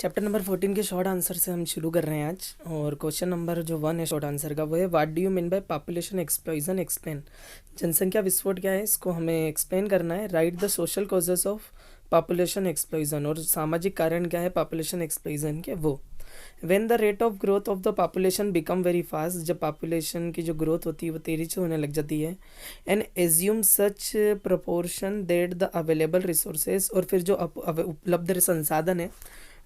Chapter number 14 के short answer से हम शुरू कर रहे हैं आज। और क्वेश्चन नंबर जो 1 है शॉर्ट आंसर का वो है what do you mean by population explosion explain. जनसंख्या विस्फोट क्या है, इसको हमें एक्सप्लेन करना है। Right the social causes of population explosion, और सामाजिक कारण क्या है पॉपुलेशन एक्सप्लोजन के वो। When the rate of growth of the population become very fast, जब पॉपुलेशन की जो ग्रोथ होती है वो तेज़ी से होने लग जाती है। And assume such proportion that the available resources, और फिर जो उपलब्ध संसाधन है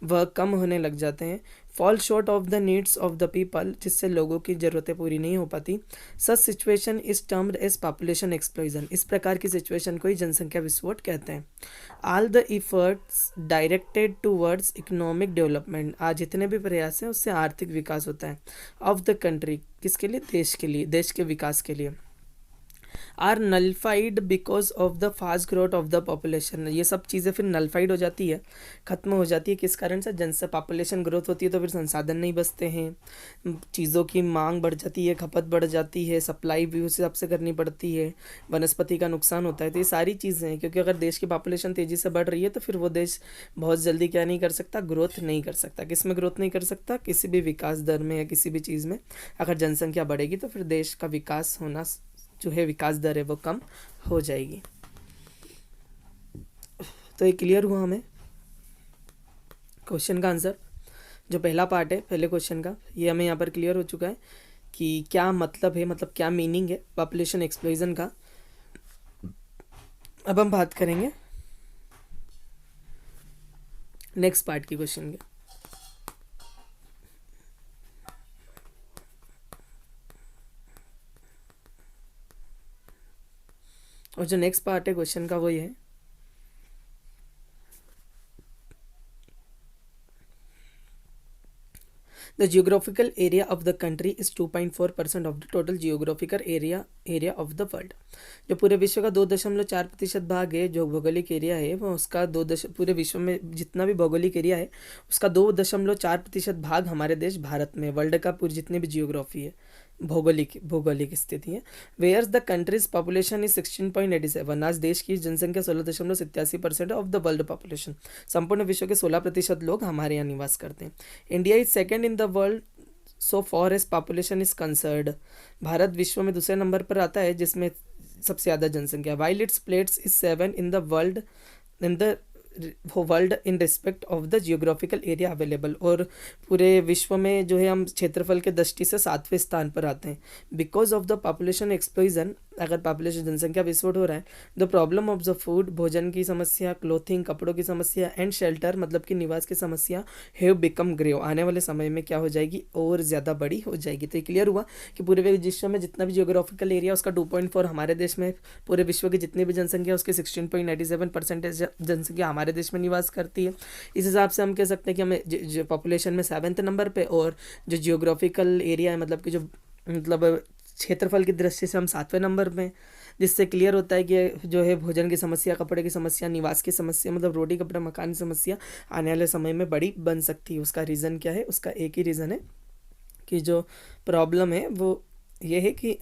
वह कम होने लग जाते हैं। Fall short of the needs of the people, जिससे लोगों की ज़रूरतें पूरी नहीं हो पाती। Such situation is termed as population explosion, इस प्रकार की सिचुएशन को ही जनसंख्या विस्फोट कहते हैं। All the efforts directed towards economic development, आज जितने भी प्रयास हैं उससे आर्थिक विकास होता है। ऑफ द कंट्री, किसके लिए, देश के लिए, देश के विकास के लिए। Are nullified because of the fast growth of the population, ये सब चीज़ें फिर नलफाइड हो जाती है, ख़त्म हो जाती है। किस कारण से, जनसे पॉपुलेशन ग्रोथ होती है तो फिर संसाधन नहीं बचते हैं, चीज़ों की मांग बढ़ जाती है, खपत बढ़ जाती है, सप्लाई भी उस हिसाब से करनी पड़ती है, वनस्पति का नुकसान होता है। तो ये सारी चीज़ें हैं, क्योंकि अगर देश की पॉपुलेशन तेज़ी से बढ़ रही है तो फिर वो देश बहुत जल्दी क्या नहीं कर सकता, ग्रोथ नहीं कर सकता। किस में ग्रोथ नहीं कर सकता, किसी भी विकास दर में या किसी भी चीज़ में। अगर जनसंख्या बढ़ेगी तो फिर देश का विकास होना जो है, विकास दर है वो कम हो जाएगी। तो ये क्लियर हुआ हमें क्वेश्चन का आंसर। जो पहला पार्ट है पहले क्वेश्चन का, ये हमें यहाँ पर क्लियर हो चुका है कि क्या मतलब है, मतलब क्या मीनिंग है पॉपुलेशन एक्सप्लोजन का। अब हम बात करेंगे नेक्स्ट पार्ट की क्वेश्चन के। और जो नेक्स्ट पार्ट है क्वेश्चन का वो ये है, the geographical area of the country is 2.4% of the total geographical area of the world. जो पूरे विश्व का 2.4% भाग है, जो भौगोलिक एरिया है वो उसका पूरे विश्व में जितना भी भौगोलिक एरिया है उसका 2.4% भाग हमारे देश भारत में, वर्ल्ड का पूरी जितनी भी जियोग्राफी है, भौगोलिक स्थिति है। Where's the country's population is 16.87, आज देश की जनसंख्या 16.87% ऑफ द वर्ल्ड पॉपुलेशन, संपूर्ण विश्व के 16% लोग हमारे यहाँ निवास करते हैं। India is second in the world so far as population is concerned, Bharat विश्व में दूसरे नंबर पर आता है जिसमें सबसे ज़्यादा जनसंख्या। While it's plates is 7 in the world in respect of the geographical area available, और पूरे विश्व में जो है हम क्षेत्रफल के दृष्टि से 7वें स्थान पर आते हैं। Because of the population explosion, अगर पॉपुलेशन जनसंख्या विस्फोट हो रहा है, the problem of the food, भोजन की समस्या, क्लोथिंग कपड़ों की समस्या, एंड शेल्टर मतलब कि निवास की समस्या, हैव बिकम ग्रेव, आने वाले समय में क्या हो जाएगी, और ज़्यादा बड़ी हो जाएगी। तो ये क्लियर हुआ कि पूरे विश्व में जितना भी जियोग्राफिकल एरिया उसका 2.4, हमारे देश में पूरे विश्व की जितनी भी जनसंख्या उसकी 16.87% जनसंख्या हमारे देश में निवास करती है। इस हिसाब से हम कह सकते हैं कि हमें जो पॉपुलेशन में 7वें नंबर पे, और जो जियोग्राफिकल एरिया है मतलब कि जो क्षेत्रफल की दृष्टि से हम 7वें नंबर में, जिससे क्लियर होता है कि जो है भोजन की समस्या, कपड़े की समस्या, निवास की समस्या मतलब रोटी कपड़ा मकान की समस्या आने वाले समय में बड़ी बन सकती है। उसका रीज़न क्या है, उसका एक ही रीज़न है कि जो प्रॉब्लम है वो ये है कि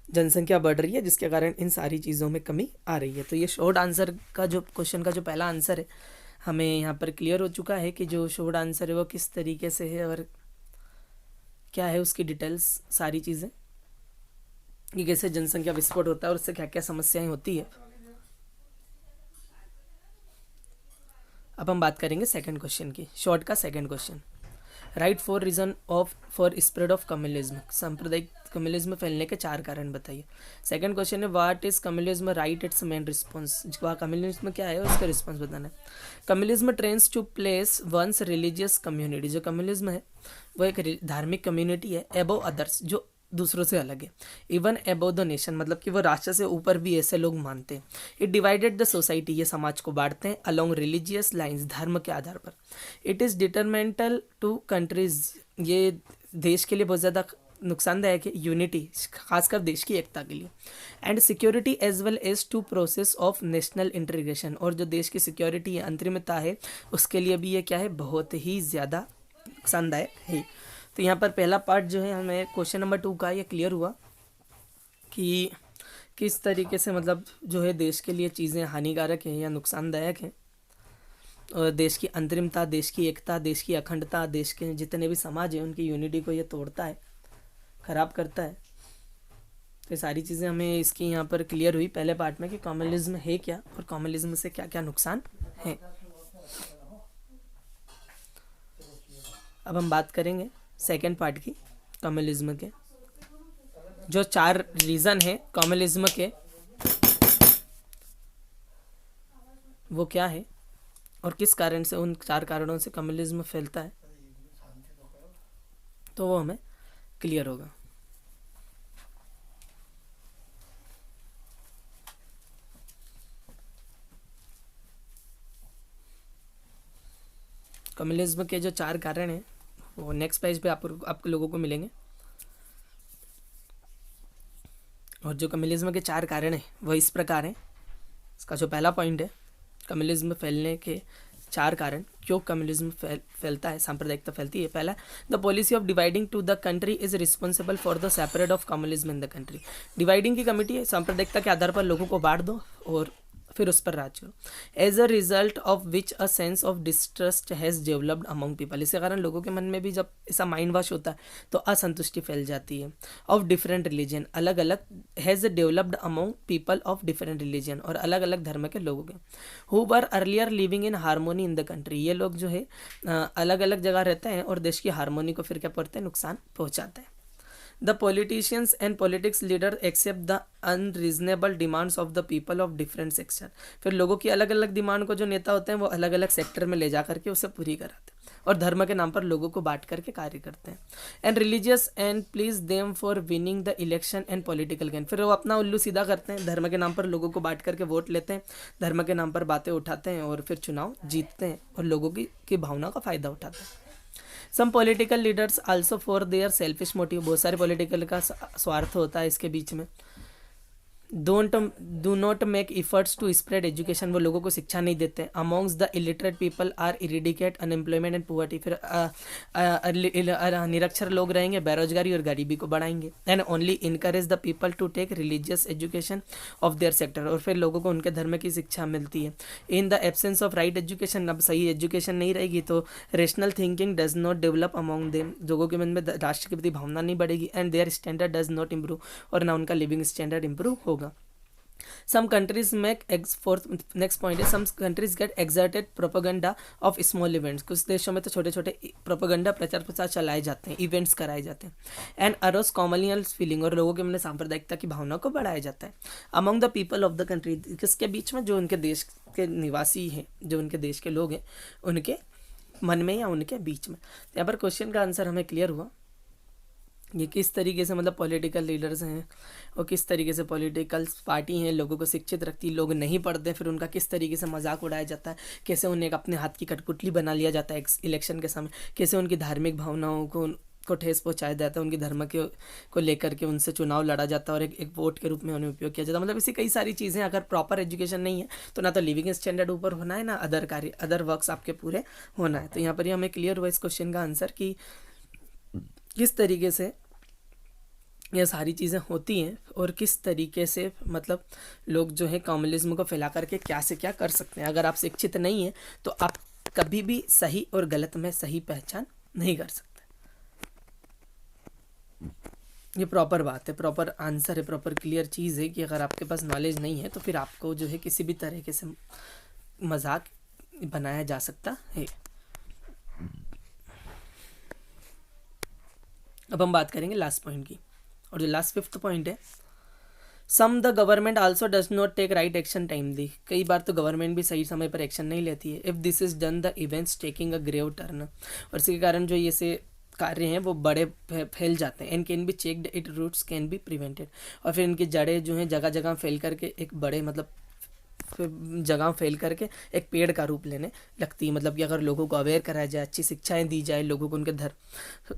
जनसंख्या बढ़ रही है, जिसके कारण इन सारी चीज़ों में कमी आ रही है। तो ये शॉर्ट आंसर का जो क्वेश्चन का जो पहला आंसर है हमें यहाँ पर क्लियर हो चुका है कि जो शॉर्ट आंसर है वो किस तरीके से है और क्या है उसकी डिटेल्स, सारी चीज़ें कि कैसे जनसंख्या विस्फोट होता है और उससे क्या क्या समस्याएं होती है। अब हम बात करेंगे सेकंड क्वेश्चन की, शॉर्ट का second question. Write 4 reason for spread of communism, सांप्रदायिक कम्युनिज्म फैलने के 4 कारण बताइए। सेकंड क्वेश्चन है what is communism, write its main response, communism क्या है उसका रिस्पॉन्स बताना है। Communism tends to place one's religious community, जो कम्युनिज्म है वो एक धार्मिक कम्युनिटी है, एबो अदर्स जो दूसरों से अलग है, इवन एबो द नेशन मतलब कि वो राष्ट्र से ऊपर भी ऐसे लोग मानते हैं। इट डिवाइडेड द सोसाइटी, ये समाज को बांटते हैं अलोंग रिलीजियस लाइंस, धर्म के आधार पर। It is detrimental to country's, ये देश के लिए बहुत ज़्यादा नुकसानदायक है, यूनिटी खासकर देश की एकता के लिए। And security as well as to process of national integration, और जो देश की सिक्योरिटी है, अंतरिमता है, उसके लिए भी ये क्या है, बहुत ही ज़्यादा नुकसानदायक है। तो यहाँ पर पहला पार्ट जो है हमें क्वेश्चन नंबर 2 का ये क्लियर हुआ कि किस तरीके से मतलब जो है देश के लिए चीज़ें हानिकारक हैं या नुकसानदायक हैं। और देश की अंतरिमता, देश की एकता, देश की अखंडता, देश के जितने भी समाज हैं उनकी यूनिटी को ये तोड़ता है, ख़राब करता है। तो ये सारी चीज़ें हमें इसकी यहाँ पर क्लियर हुई पहले पार्ट में कि कम्युनलिज्म है क्या और कम्युनलिज्म से क्या क्या नुकसान है। अब हम बात करेंगे सेकेंड पार्ट की, कम्युनलिज्म के जो 4 रीज़न है कम्युनलिज्म के, वो क्या है और किस कारण से, उन 4 कारणों से कम्युनलिज्म फैलता है, तो वो हमें क्लियर होगा। कम्युनलिज्म के जो 4 कारण हैं वो नेक्स्ट पेज पे आप लोगों को मिलेंगे। और जो कम्युनलिज्म के 4 कारण हैं वो इस प्रकार हैं। इसका जो पहला पॉइंट है, कम्युनलिज्म फैलने के 4 कारण, क्यों कम्युनलिज्म फैलता है, सांप्रदायिकता फैलती है। पहला, the policy of dividing to the country is responsible for the separate of communalism in the country. Dividing की कमिटी है, सांप्रदायिकता के आधार पर लोगों को बांट दो और फिर उस पर राज करो। As a result of which a sense of distrust has developed among people. इसके कारण लोगों के मन में भी जब ऐसा माइंड वॉश होता है तो असंतुष्टि फैल जाती है। ऑफ डिफरेंट रिलीजन, अलग अलग, has developed among people of different religion, और अलग अलग धर्म के लोगों के, who were earlier living in harmony in the country. ये लोग जो है अलग अलग जगह रहते हैं और देश की हारमोनी को फिर क्या करते हैं, नुकसान पहुँचाते हैं। The politicians and politics leader accept the unreasonable demands of the people of different section। फिर लोगों की अलग अलग डिमांड को जो नेता होते हैं वो अलग अलग सेक्टर में ले जा करके उसे पूरी कराते हैं और धर्म के नाम पर लोगों को बांट करके कार्य करते हैं। And religious and please them for winning the election and political gain. फिर वो अपना उल्लू सीधा करते हैं, धर्म के नाम पर लोगों को बांट करके वोट लेते हैं, धर्म के नाम पर बातें उठाते हैं और फिर चुनाव जीतते हैं और लोगों की भावना का फ़ायदा उठाते हैं। Some political leaders also for their selfish motive. बहुत सारे पॉलिटिकल का स्वार्थ होता है इसके बीच में। Do not make efforts to spread education. वो लोगों को शिक्षा नहीं देते। Amongst the illiterate people are eradicate unemployment and poverty. फिर निरक्षर लोग रहेंगे, बेरोजगारी और गरीबी को बढ़ाएंगे। And only encourage the people to take religious education of their sector. और फिर लोगों को उनके धर्म की शिक्षा मिलती है। In the absence of right education, अब सही एजुकेशन नहीं रहेगी तो rational thinking does not develop among them. लोगों के मन में राष्ट्र के प्रति भावना नहीं बढ़ेगी। And their standard does not improve, और ना उनका लिविंग स्टैंडर्ड इम्प्रूव होगा। Some countries make next point is some countries get exerted propaganda of small events। कुछ देशों में तो छोटे छोटे प्रोपेगेंडा, प्रचार प्रसार चलाए जाते हैं, इवेंट्स कराए जाते हैं। एंड अरोस कॉमनियल फीलिंग, और लोगों के मन में सांप्रदायिकता की भावना को बढ़ाया जाता है। Among the people of the country, किसके बीच में, जो उनके देश के निवासी हैं, जो उनके देश के लोग हैं, उनके मन में या उनके बीच में। यहाँ पर क्वेश्चन का आंसर हमें क्लियर हुआ। ये किस तरीके से मतलब पॉलिटिकल लीडर्स हैं और किस तरीके से पॉलिटिकल पार्टी हैं, लोगों को शिक्षित रखती, लोग नहीं पढ़ते, फिर उनका किस तरीके से मजाक उड़ाया जाता है, कैसे उन्हें अपने हाथ की कठपुतली बना लिया जाता है इलेक्शन के समय, कैसे उनकी धार्मिक भावनाओं को ठेस पहुंचाया जाता है, उनके धर्म के को लेकर के उनसे चुनाव लड़ा जाता है और एक वोट के रूप में उन्हें उपयोग किया जाता है। मतलब ऐसी कई सारी चीज़ें, अगर प्रॉपर एजुकेशन नहीं है तो ना तो लिविंग स्टैंडर्ड ऊपर होना है, ना अदर वर्क्स आपके पूरे होना है। तो यहाँ पर ही हमें क्लियर हुआ इस क्वेश्चन का आंसर कि किस तरीके से ये सारी चीज़ें होती हैं और किस तरीके से मतलब लोग जो है कम्युनलिज्म को फैला करके क्या से क्या कर सकते हैं। अगर आप शिक्षित नहीं हैं तो आप कभी भी सही और गलत में सही पहचान नहीं कर सकते। ये प्रॉपर बात है, प्रॉपर आंसर है, प्रॉपर क्लियर चीज़ है कि अगर आपके पास नॉलेज नहीं है तो फिर आपको जो है किसी भी तरीके से मजाक बनाया जा सकता है। अब हम बात करेंगे लास्ट पॉइंट की, और जो लास्ट 5th पॉइंट है, some the government also does not take right action timely. कई बार तो गवर्नमेंट भी सही समय पर एक्शन नहीं लेती है। If this is done the events taking a grave turn, और इसके कारण जो ये से कार्य हैं वो बड़े फैल जाते हैं। And can be checked, it roots can be prevented, और फिर इनकी जड़ें जो हैं जगह जगह फैल करके एक बड़े मतलब जगह फैल करके एक पेड़ का रूप लेने लगती है। मतलब कि अगर लोगों को अवेयर कराया जाए, अच्छी शिक्षाएं दी जाए, लोगों को उनके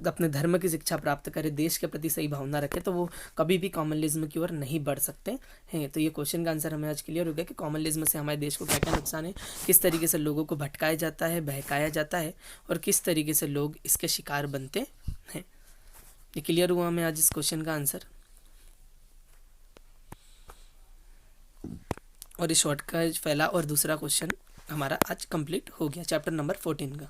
अपने धर्म की शिक्षा प्राप्त करे, देश के प्रति सही भावना रखे, तो वो कभी भी कम्युनलिज्म की ओर नहीं बढ़ सकते हैं। तो ये क्वेश्चन का आंसर हमें आज क्लियर हो गया कि कम्युनलिज्म से हमारे देश को क्या क्या नुकसान है, किस तरीके से लोगों को भटकाया जाता है, बहकाया जाता है, और किस तरीके से लोग इसके शिकार बनते हैं। ये क्लियर हुआ हमें आज इस क्वेश्चन का आंसर। और इस शॉर्ट का पहला और दूसरा क्वेश्चन हमारा आज कंप्लीट हो गया चैप्टर नंबर 14 का।